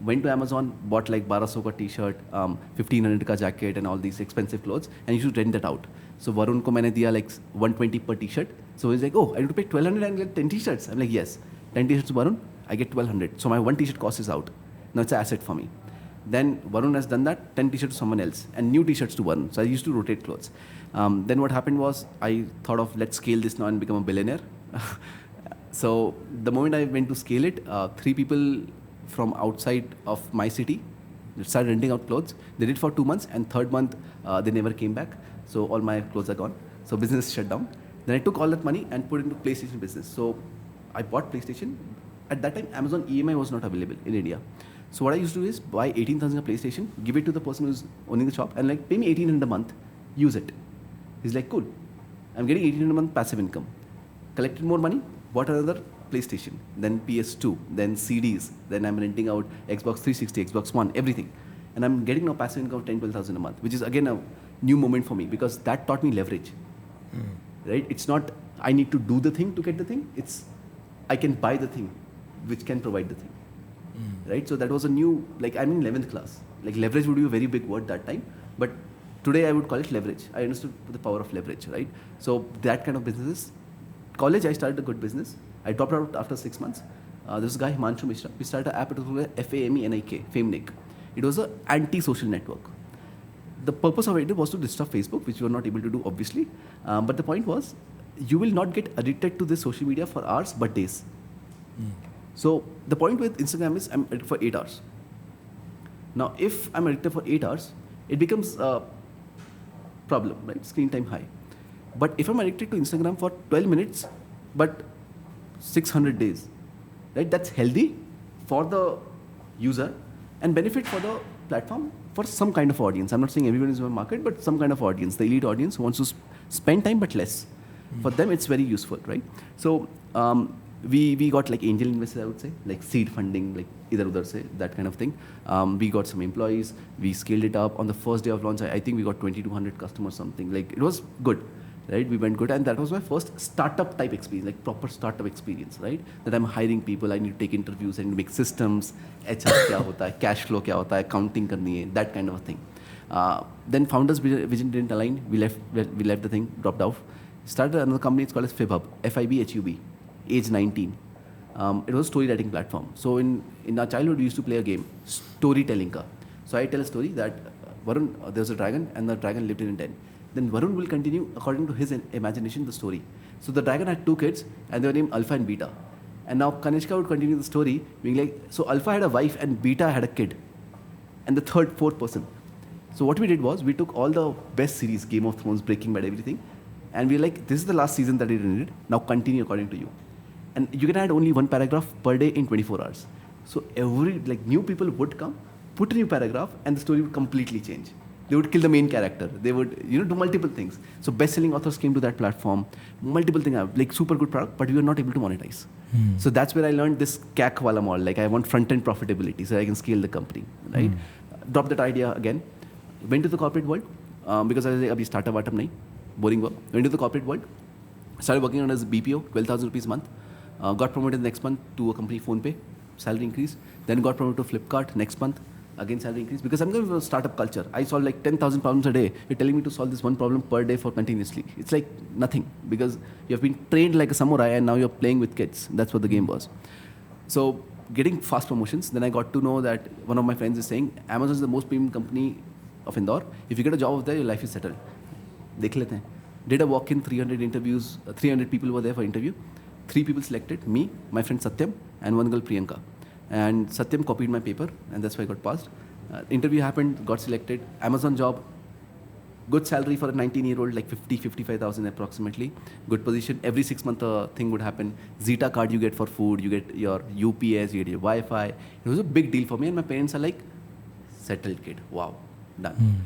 Went to Amazon, bought like 1200 ka t-shirt, 1500 ka jacket and all these expensive clothes, and you should rent that out. So Varun ko maine diya like 120 per t-shirt. So he's like, oh, I need to pay 1200 and get 10 t-shirts. I'm like, yes, 10 t-shirts to Varun, I get 1200. So my one t-shirt cost is out. Now it's an asset for me. Then Varun has done that, 10 t-shirts to someone else and new t-shirts to Varun. So I used to rotate clothes. Then what happened was I thought of let's scale this now and become a billionaire. So the moment I went to scale it, 3 people from outside of my city started renting out clothes. They did for 2 months, and 3rd month they never came back. So all my clothes are gone. So business shut down. Then I took all that money and put it into PlayStation business. So I bought PlayStation. At that time, Amazon EMI was not available in India. So what I used to do is buy 18,000 a PlayStation, give it to the person who's owning the shop, and like pay me 1,800 a month, use it. He's like, cool. I'm getting 1,800 a month passive income. Collected more money, bought another PlayStation, then PS2, then CDs, then I'm renting out Xbox 360, Xbox One, everything. And I'm getting now passive income of 10, 12,000 a month, which is again a new moment for me because that taught me leverage. Right? It's not I need to do the thing to get the thing. It's I can buy the thing, which can provide the thing. Right? So that was a new, like I'm in 11th class. Like leverage would be a very big word that time, but today I would call it leverage. I understood the power of leverage, right? So that kind of businesses. College, I started a good business. I dropped out after 6 months. There was a guy, Himanshu Mishra. We started an app, it was called FAMENIK, FameNik. It was an anti-social network. The purpose of it was to disrupt Facebook, which we were not able to do, obviously. But the point was, you will not get addicted to this social media for hours, but days. So the point with Instagram is I'm addicted for 8 hours. Now, if I'm addicted for 8 hours, it becomes a problem, right? Screen time high. But if I'm addicted to Instagram for 12 minutes, but 600 days, right? That's healthy for the user and benefit for the platform for some kind of audience. I'm not saying everyone is in my market, but some kind of audience, the elite audience who wants to spend time but less. For them, it's very useful, right? So we got like angel investors, I would say, like seed funding, like either udhar se, that kind of thing. We got some employees. We scaled it up. On the first day of launch, I think we got 2,200 customers, something. Like it was good. Right, we went good, and that was my first startup type experience, like proper startup experience, right? That I'm hiring people, I need to take interviews, I need to make systems, HR kya hota hai, cash flow kya hota hai, accounting karni hai, that kind of a thing. Then founders' vision didn't align. We left the thing, dropped off. Started another company. It's called as FibHub, FIBHUB, age 19. It was a story writing platform. So in our childhood, we used to play a game, storytelling ka. So I tell a story that Varun, there was a dragon, and the dragon lived in a den. Then Varun will continue according to his imagination the story. So the dragon had 2 kids, and they were named Alpha and Beta. And now Kanishka would continue the story, being like, so Alpha had a wife and Beta had a kid, and the 3rd, 4th person. So what we did was we took all the best series, Game of Thrones, Breaking Bad, everything, and we were like, this is the last season that we needed. Now continue according to you. And you can add only 1 paragraph per day in 24 hours. So new people would come, put a new paragraph, and the story would completely change. They would kill the main character. They would, do multiple things. So best-selling authors came to that platform. Multiple things, like super good product, but we were not able to monetize. So that's where I learned this CAC wala model. Like I want front-end profitability so I can scale the company, right? Dropped that idea again. Went to the corporate world because I was like, abhi startup nahi, boring work. Went to the corporate world. Started working on as a BPO, 12,000 rupees a month. Got promoted next month to a company, PhonePe, salary increase. Then got promoted to Flipkart next month. Again, salary increase, because I'm going for a startup culture. I solve like 10,000 problems a day. You're telling me to solve this one problem per day for continuously. It's like nothing, because you have been trained like a samurai and now you're playing with kids. That's what the game was. So getting fast promotions. Then I got to know that one of my friends is saying, Amazon is the most premium company of Indore. If you get a job over there, your life is settled. Dekh lete hain. Did a walk-in, 300 interviews, 300 people were there for interview. 3 people selected, me, my friend Satyam, and one girl, Priyanka. And Satyam copied my paper, and that's why I got passed. Interview happened, got selected. Amazon job, good salary for a 19-year-old, like 55,000 approximately. Good position. Every 6 months thing would happen. Zeta card you get for food, you get your UPS, you get your Wi-Fi. It was a big deal for me, and my parents are like, settled kid. Wow, done.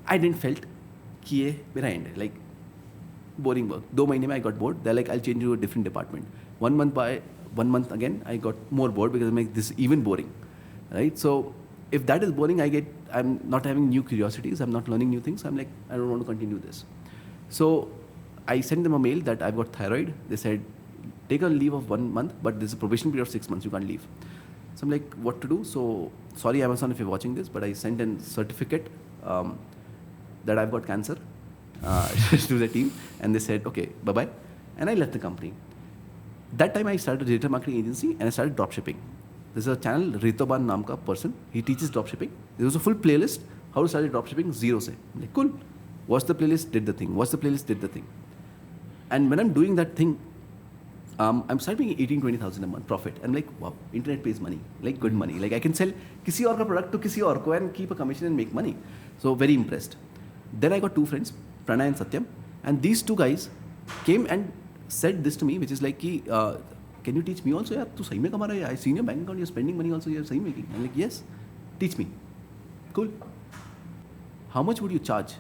I didn't felt कि ये मेरा end है. Like boring work. 2 months में I got bored. They're like, I'll change you to a different department. 1 month again, I got more bored because I make this even boring, right? So if that is boring, I'm not having new curiosities. I'm not learning new things. I'm like, I don't want to continue this. So I sent them a mail that I've got thyroid. They said, take a leave of 1 month, but there's a probation period of 6 months. You can't leave. So I'm like, what to do? So sorry, Amazon, if you're watching this, but I sent a certificate that I've got cancer to the team, and they said, okay, bye-bye. And I left the company. That time I started a digital marketing agency and I started dropshipping. There's a channel, Ritoban naam ka person. He teaches dropshipping. There was a full playlist, how to start dropshipping, zero se. I'm like, cool. Watch the playlist, did the thing. Watch the playlist, did the thing. And when I'm doing that thing, I'm starting making 18,000-20,000 a month profit. I'm like, wow, internet pays money, like good money. Like I can sell kisi aur ka product to kisi aur ko and keep a commission and make money. So very impressed. Then I got 2 friends, Pranay and Satyam, and these 2 guys came and said this to me, which is like, can you teach me also? Yeah, tu sahi mein kama raha hai. I seen your bank account, you're spending money also, you're sahi making. I'm like, yes, teach me. Cool. How much would you charge?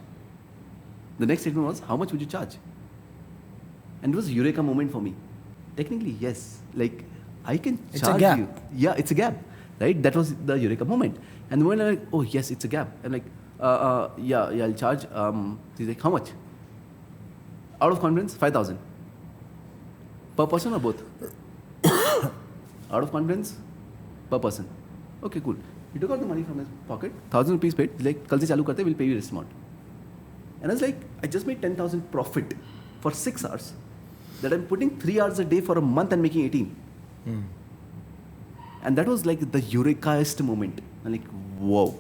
The next statement was, how much would you charge? And it was a Eureka moment for me. Technically, yes. Like, I can charge It's a gap. you. Yeah, it's a gap. Right? That was the Eureka moment. And the moment I'm like, oh, yes, it's a gap. I'm like, yeah, I'll charge. He's like, how much? Out of confidence, 5,000. Per person or both? Out of confidence, per person. Okay, cool. He took out the money from his pocket, 1,000 rupees paid. He's like, kal se chalu karte, we'll pay you this amount. And I was like, I just made 10,000 profit for 6 hours. That I'm putting 3 hours a day for a month and making 18. And that was like the Eureka-est moment. I'm like, whoa.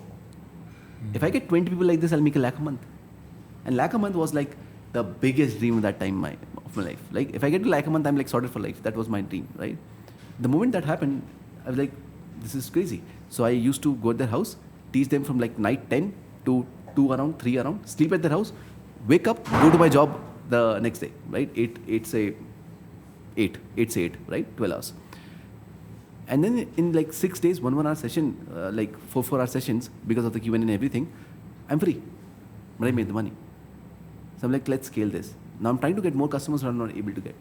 If I get 20 people like this, I'll make a lakh a month. And lakh a month was like the biggest dream of that time of my life. Like if I get to lakh a month, I'm like sorted for life. That was my dream, right? The moment that happened, I was like, this is crazy. So I used to go at their house, teach them from like night 10 to 2 around, 3 around, sleep at their house, wake up, go to my job the next day, right? 8 say 8, right? 12 hours. And then in like 6 days, 1 hour session, like 4 hour sessions, because of the Q&A and everything, I'm free. But I made the money. So I'm like, let's scale this. Now I'm trying to get more customers who I'm not able to get.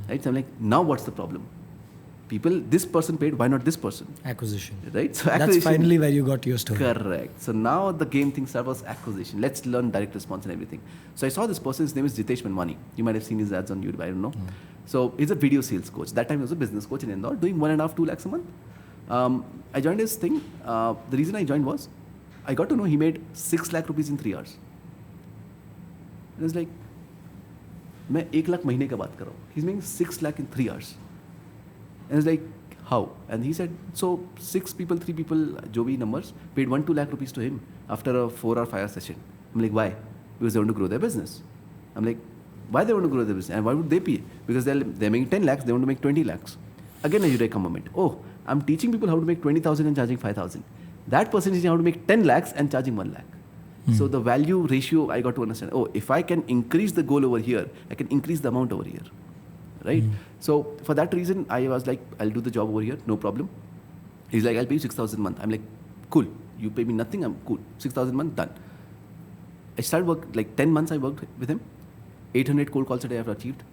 Right? So I'm like, now what's the problem? People, this person paid, why not this person? Acquisition. Right? So That's acquisition. finally where you got your story. Correct. So now the game thing was acquisition. Let's learn direct response and everything. So I saw this person, his name is Jitesh Manwani. You might have seen his ads on YouTube, I don't know. So he's a video sales coach. That time he was a business coach in Indore, doing 1.5-2 lakhs a month. I joined his thing. The reason I joined was, I got to know he made 6 lakh rupees in 3 hours. It was like, मैं 1 lakh महीने का बात कर रहा हूँ. He's making 6 lakh in 3 hours. And I was like, how? And he said, so 6 people, 3 people, जो भी numbers, paid 1-2 lakh rupees to him after a 4 or 5 hour session. I'm like, why? Because they want to grow their business. I'm like, why they want to grow their business? And why would they pay? Because they're making 10 lakhs, they want to make 20 lakhs. Again, a Eureka moment. Oh, I'm teaching people how to make 20,000 and charging 5,000. That person is how to make 10 lakhs and charging 1 lakh. So the value ratio, I got to understand, oh, if I can increase the goal over here, I can increase the amount over here. Right? So for that reason, I was like, I'll do the job over here, no problem. He's like, I'll pay you 6,000 a month. I'm like, cool. You pay me nothing, I'm cool. 6,000 a month, done. I started work, like 10 months I worked with him. 800 cold calls a day I've achieved.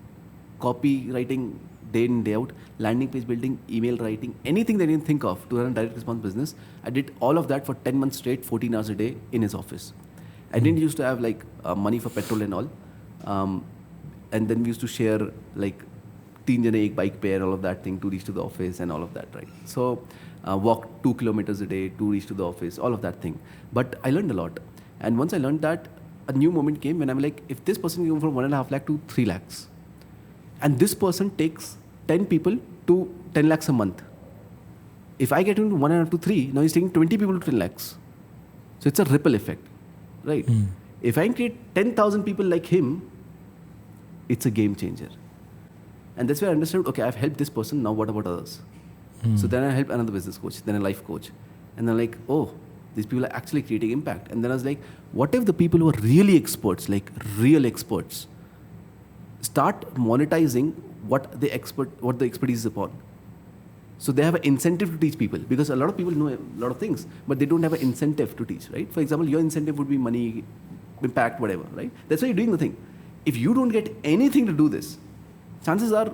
Copy writing, day in, day out. Landing page building, email writing, anything that I didn't think of to run a direct response business. I did all of that for 10 months straight, 14 hours a day in his office. I didn't used to have like money for petrol and all. And then we used to share like 3 jane ek bike pair, all of that thing to reach to the office and all of that, right? So walk 2 kilometers a day to reach to the office, all of that thing. But I learned a lot. And once I learned that, a new moment came when I'm like, if this person can go from 1.5 lakh to 3 lakhs, and this person takes 10 people to 10 lakhs a month. If I get into 1.5 to 3, now he's taking 20 people to 10 lakhs. So it's a ripple effect, right? If I can create 10,000 people like him, it's a game changer. And that's where I understood, okay, I've helped this person, now what about others? So then I helped another business coach, then a life coach. And then like, oh, these people are actually creating impact. And then I was like, what if the people who are really experts, like real experts, start monetizing what the expertise is upon? So they have an incentive to teach people, because a lot of people know a lot of things, but they don't have an incentive to teach, right? For example, your incentive would be money, impact, whatever, right? That's why you're doing the thing. If you don't get anything to do this, chances are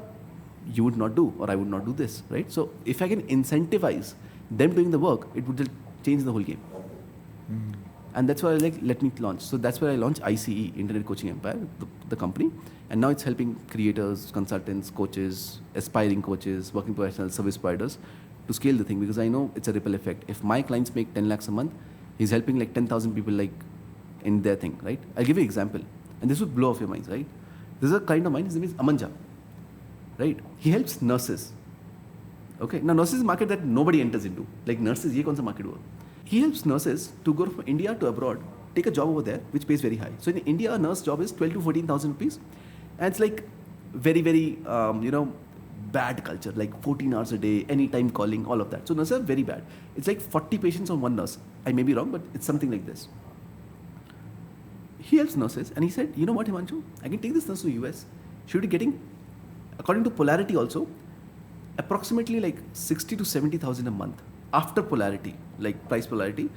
you would not do, or I would not do this, right? So if I can incentivize them doing the work, it would just change the whole game. And that's why I like, let me launch. So that's where I launched ICE, Internet Coaching Empire, the company. And now it's helping creators, consultants, coaches, aspiring coaches, working professionals, service providers to scale the thing, because I know it's a ripple effect. If my clients make 10 lakhs a month, he's helping like 10,000 people like in their thing, right? I'll give you an example. And this would blow off your minds, right? This is a client of mine, his name is Amanja, right? He helps nurses. Okay, now nurses is a market that nobody enters into. Like nurses, ye kaun sa market hua? He helps nurses to go from India to abroad, take a job over there, which pays very high. So in India, a nurse job is 12 to 14,000 rupees. And it's like very, very, bad culture, like 14 hours a day, anytime calling, all of that. So nurses are very bad. It's like 40 patients on one nurse. I may be wrong, but it's something like this. He helps nurses, and he said, you know what, Himanshu, I can take this nurse to US. She would be getting, according to polarity also, approximately like 60 to 70,000 a month after polarity, like price polarity.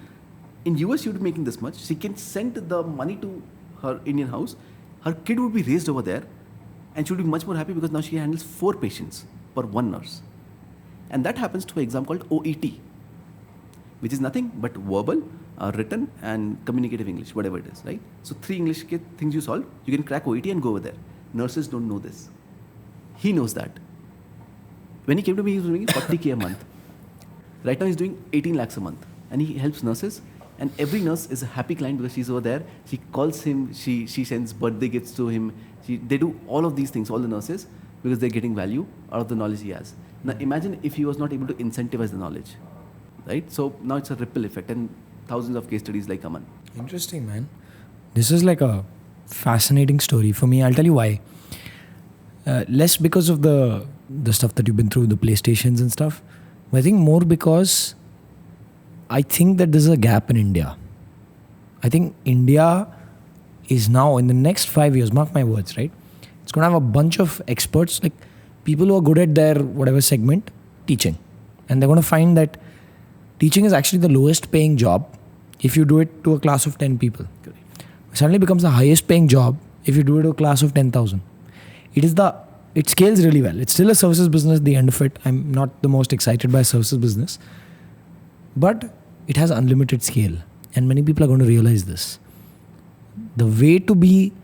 In US, she would be making this much. She can send the money to her Indian house. Her kid would be raised over there, and she would be much more happy because now she handles 4 patients per one nurse. And that happens to an exam called OET, which is nothing but verbal, written, and communicative English, whatever it is, right? So 3 English things you solve, you can crack OET and go over there. Nurses don't know this. He knows that. When he came to me, he was doing 40K a month. Right now, he's doing 18 lakhs a month. And he helps nurses. And every nurse is a happy client because she's over there. She calls him, she sends birthday gifts to him. They do all of these things, all the nurses, because they're getting value out of the knowledge he has. Now, imagine if he was not able to incentivize the knowledge, right? So now it's a ripple effect, and thousands of case studies like Aman. Interesting, man. This is like a fascinating story for me. I'll tell you why. Less because of the stuff that you've been through, the PlayStations and stuff. But I think more because I think that there's a gap in India. I think India is now, in the next 5 years, mark my words, right? It's going to have a bunch of experts, like people who are good at their whatever segment, teaching. And they're going to find that teaching is actually the lowest paying job if you do it to a class of 10 people. Correct. It suddenly becomes the highest paying job if you do it to a class of 10,000. It scales really well. It's still a services business at the end of it. I'm not the most excited by services business. But it has unlimited scale. And many people are going to realize this. The way to be,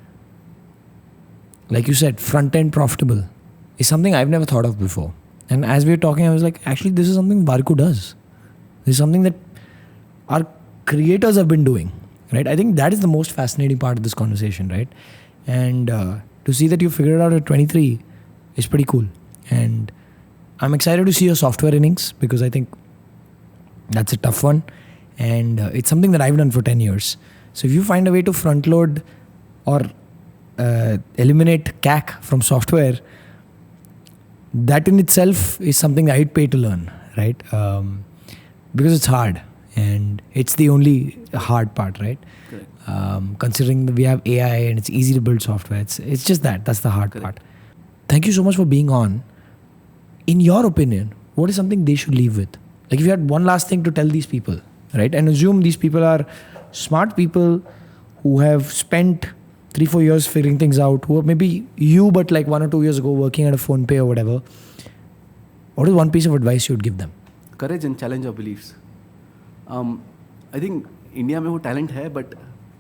like you said, front-end profitable is something I've never thought of before. And as we were talking, I was like, actually, this is something Barku does. This is something that our creators have been doing, right? I think that is the most fascinating part of this conversation, right? And to see that you figured it out at 23 is pretty cool. And I'm excited to see your software innings, because I think that's a tough one. And it's something that I've done for 10 years. So if you find a way to front load or eliminate CAC from software, that in itself is something I'd pay to learn, right? Because it's hard, and it's the only hard part, right? Considering that we have AI and it's easy to build software, it's just that's the hard part. Thank you so much for being on. In your opinion, what is something they should leave with? Like if you had one last thing to tell these people, right? And assume these people are smart people who have spent 3-4 years figuring things out, who are maybe you, but like 1 or 2 years ago working at a phone pay or whatever. What is one piece of advice you would give them? Courage and challenge your beliefs. I think India में वो talent है, but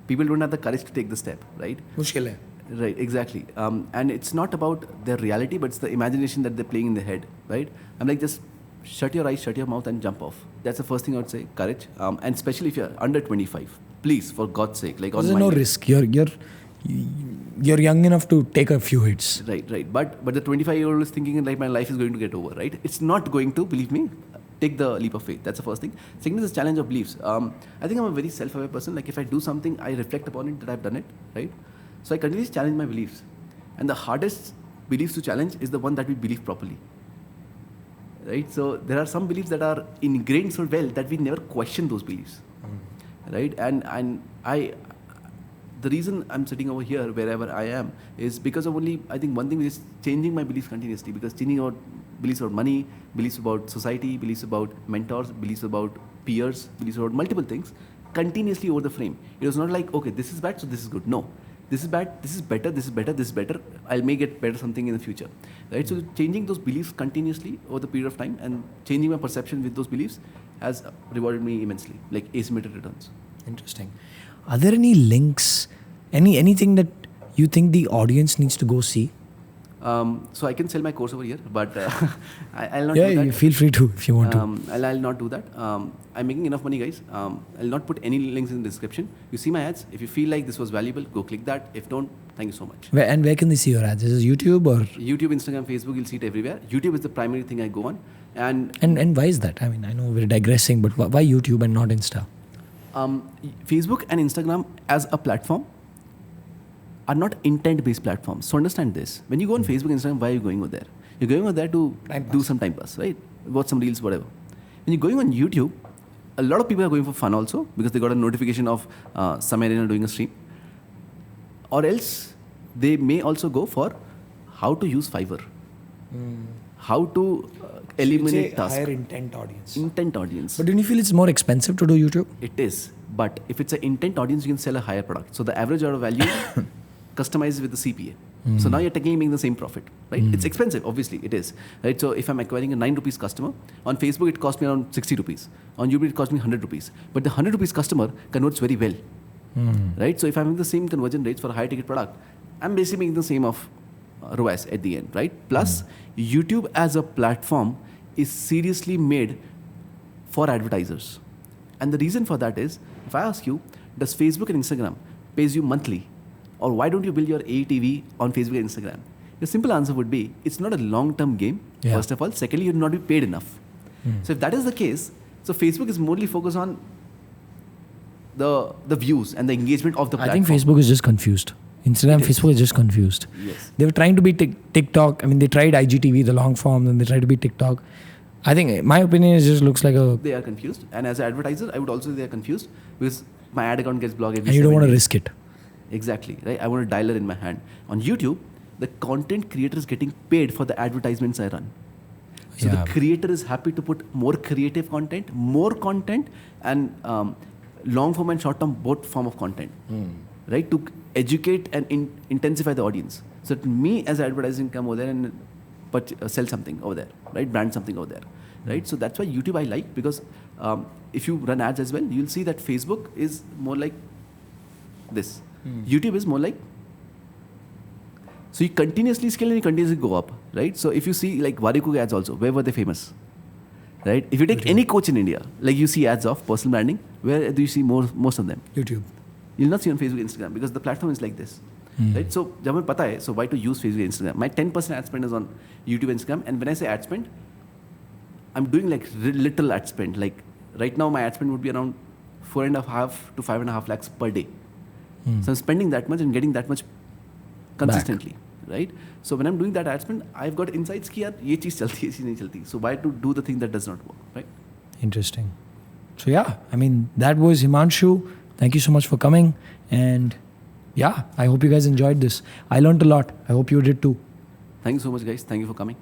people don't have the courage to take the step, right? मुश्किल है. Right, exactly. And it's not about their reality, but it's the imagination that they're playing in their head, right? I'm like, just shut your eyes, shut your mouth, and jump off. That's the first thing I would say, courage. And especially if you're under 25, please, for God's sake, like on There's no risk. You're young enough to take a few hits. Right. But the 25-year-old is thinking like my life is going to get over, right? It's not going to, believe me. Take the leap of faith. That's the first thing. Second is the challenge of beliefs. I think I'm a very self-aware person. Like if I do something, I reflect upon it that I've done it, right? So I continuously challenge my beliefs. And the hardest beliefs to challenge is the one that we believe properly. right? So there are some beliefs that are ingrained so well that we never question those beliefs, right? And the reason I'm sitting over here wherever I am is because of only, I think one thing is changing my beliefs continuously, because changing about beliefs about money, beliefs about society, beliefs about mentors, beliefs about peers, beliefs about multiple things continuously over the frame. It was not like, okay, this is bad, so this is good. No, this is bad, this is better, this is better, this is better. I'll make it better something in the future, right? So changing those beliefs continuously over the period of time and changing my perception with those beliefs has rewarded me immensely, like asymmetric returns. Interesting. Are there any links, anything that you think the audience needs to go see? So I can sell my course over here, but I'll not Yeah, do that. you feel free to if you want to. I'll not do that. I'm making enough money, guys. I'll not put any links in the description. You see my ads. If you feel like this was valuable, go click that. If don't, thank you so much. Where can they see your ads? Is it YouTube or? YouTube, Instagram, Facebook, you'll see it everywhere. YouTube is the primary thing I go on. And why is that? I mean, I know we're digressing, but why YouTube and not Insta? Facebook and Instagram as a platform are not intent-based platforms. So understand this. When you go on Facebook and Instagram, why are you going over there? You're going over there to do some time pass, right? Watch some reels, whatever. When you're going on YouTube, a lot of people are going for fun also, because they got a notification of some arena doing a stream. Or else, they may also go for how to use Fiverr. How to eliminate tasks. Higher intent audience. Intent audience. But don't you feel it's more expensive to do YouTube? It is. But if it's an intent audience, you can sell a higher product. So the average order value customized with the CPA. So now you're technically making the same profit, right? It's expensive, obviously, it is. Right? So if I'm acquiring a 9 rupees customer, on Facebook it costs me around 60 rupees. On YouTube it costs me 100 rupees. But the 100 rupees customer converts very well. Right? So if I'm having the same conversion rates for a high ticket product, I'm basically making the same of ROAS at the end, right? Plus, YouTube as a platform is seriously made for advertisers. And the reason for that is, if I ask you, does Facebook and Instagram pays you monthly? Or why don't you build your ATV on Facebook and Instagram? The simple answer would be, it's not a long-term game, first of all. Secondly, you'll not be paid enough. So if that is the case, so Facebook is morely focused on the views and the engagement of the platform. I think Facebook is just confused. Instagram, Facebook is just confused. Yes. They were trying to be TikTok. I mean, they tried IGTV, the long form, then they tried to be TikTok. I think, my opinion is just looks like a... They are confused. And as an advertiser, I would also say they are confused, because my ad account gets blocked every And you don't 7 want to days. risk it. Exactly, right? I want a dialer in my hand. On YouTube, the content creator is getting paid for the advertisements I run. So the creator is happy to put more creative content, and long form and short term, both form of content, right? To educate and intensify the audience. So that me as advertising come over there and sell something over there, right? Brand something over there, right? So that's why YouTube I like, because if you run ads as well, you'll see that Facebook is more like this. YouTube is more like, so you continuously scale and you continuously go up, right? So if you see like Varun ads also, where were they famous, right? If you take any coach in India, like you see ads of personal branding, where do you see most of them? YouTube. You'll not see on Facebook, Instagram, because the platform is like this, right? So जब मुझे पता है, so why to use Facebook, Instagram? My 10% ad spend is on YouTube, Instagram, and when I say ad spend, I'm doing like little ad spend. Like right now, my ad spend would be around 4.5 to 5.5 lakhs per day. So I'm spending that much and getting that much consistently, right? So when I'm doing that ad spend, I've got insights कि यार ये चीज़ चलती है, ये चीज़ नहीं चलती. So why to do the thing that does not work, right? Interesting. So yeah, I mean, that was Himanshu. Thank you so much for coming. And yeah, I hope you guys enjoyed this. I learned a lot. I hope you did too. Thank you so much, guys. Thank you for coming.